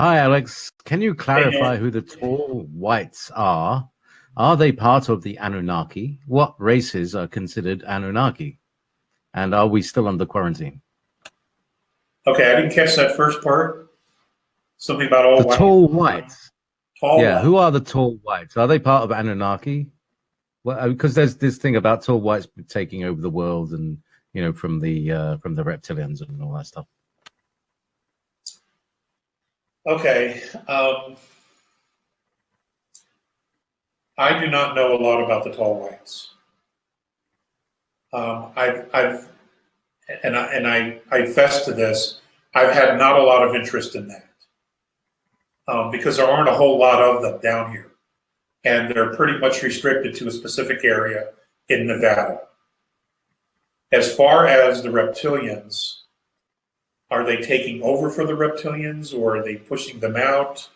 Hi, Alex. Can you Hey, clarify Norm. who the tall whites are? Are they part of the Anunnaki? What races are considered Anunnaki? And are we still under quarantine? Okay, I didn't catch that first part. Something about all The white, tall whites. tall Yeah, white. who are the tall whites? Are they part of Anunnaki? Well, because there's this thing about tall whites taking over the world, and from the reptilians and all that stuff. Okay, I do not know a lot about the tall whites. I've and I fess to this. I've had not a lot of interest in that because there aren't a whole lot of them down here, and they're pretty much restricted to a specific area in Nevada. As far as the reptilians, are they taking over for the reptilians, or are they pushing them out?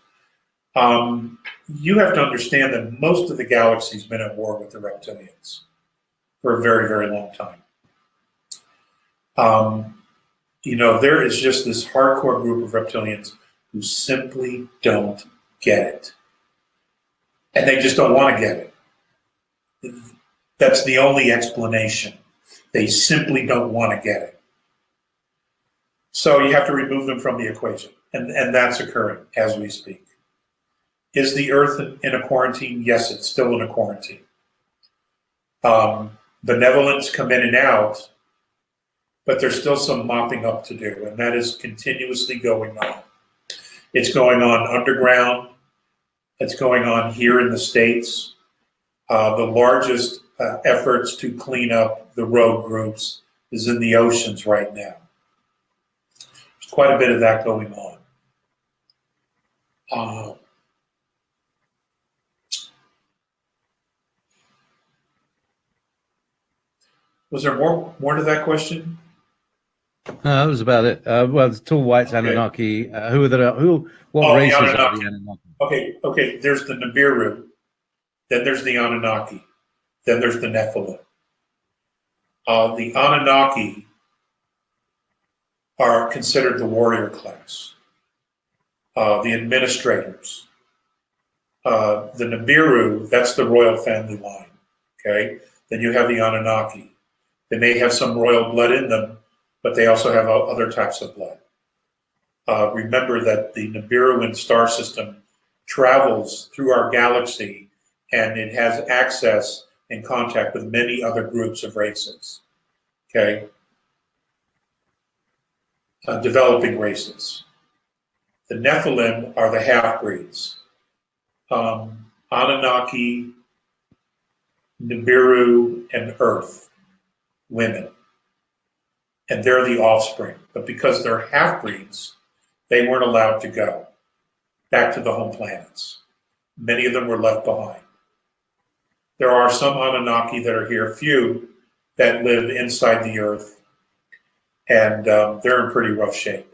You have to understand that most of the galaxy's been at war with the reptilians for a very, very long time. Um, there is just this hardcore group of reptilians who simply don't get it. And they just don't want to get it. That's the only explanation. They simply don't want to get it. So you have to remove them from the equation. And that's occurring as we speak. Is the Earth in a quarantine? Yes, it's still in a quarantine. Benevolence come in and out, but there's still some mopping up to do, and that is continuously going on. It's going on underground. It's going on here in the States. The largest efforts to clean up the rogue groups is in the oceans right now. There's quite a bit of that going on. Was there more to that question? That was about it. Well, the tall whites, Okay. Anunnaki. Who are the who? What Oh, the races are Anunnaki. the Anunnaki? Okay. There's the Nibiru. Then there's the Anunnaki. Then there's the Nephilim. The Anunnaki are considered the warrior class, the administrators. The Nibiru, that's the royal family line. Okay. Then you have the Anunnaki. They may have some royal blood in them, but they also have other types of blood. Remember that the Nibiruan star system travels through our galaxy, and it has access and contact with many other groups of races. Okay, developing races. The Nephilim are the half-breeds. Anunnaki, Nibiru, and Earth, women. And they're the offspring. But because they're half-breeds, they weren't allowed to go back to the home planets. Many of them were left behind. There are some Anunnaki that are here, few that live inside the Earth, and they're in pretty rough shape.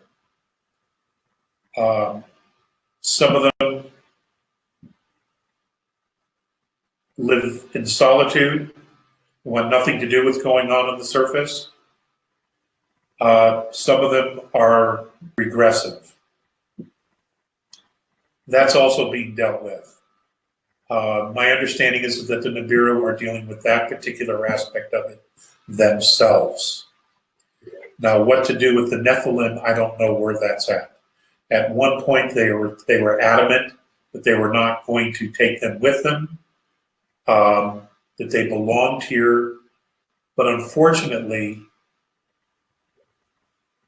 Some of them live in solitude, want nothing to do with what's going on the surface. Some of them are regressive. That's also being dealt with. My understanding is that the Nibiru are dealing with that particular aspect of it themselves. Now, what to do with the Nephilim, I don't know where that's at. At one point, they were adamant that they were not going to take them with them, that they belonged here, but unfortunately,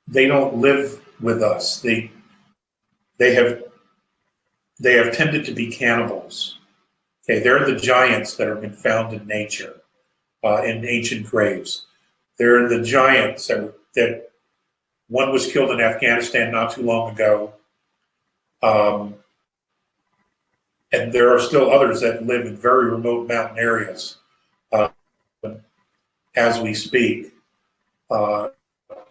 they don't live with us. They have tended to be cannibals. Okay, they're the giants that have been found in nature, in ancient graves. They're the giants that one was killed in Afghanistan not too long ago. And there are still others that live in very remote mountain areas as we speak, are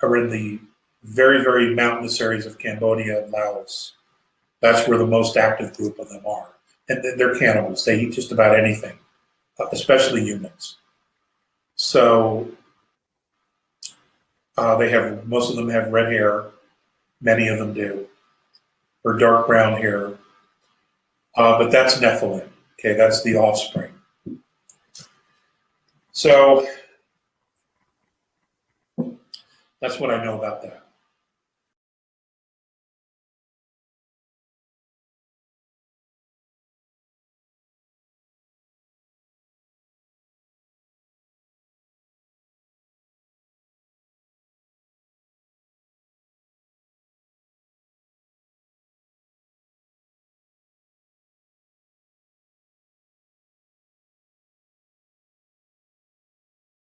in the very, very mountainous areas of Cambodia and Laos. That's where the most active group of them are. And they're cannibals. They eat just about anything, especially humans. So most of them have red hair. Many of them do. or dark brown hair. But that's Nephilim. Okay, that's the offspring. So that's what I know about that.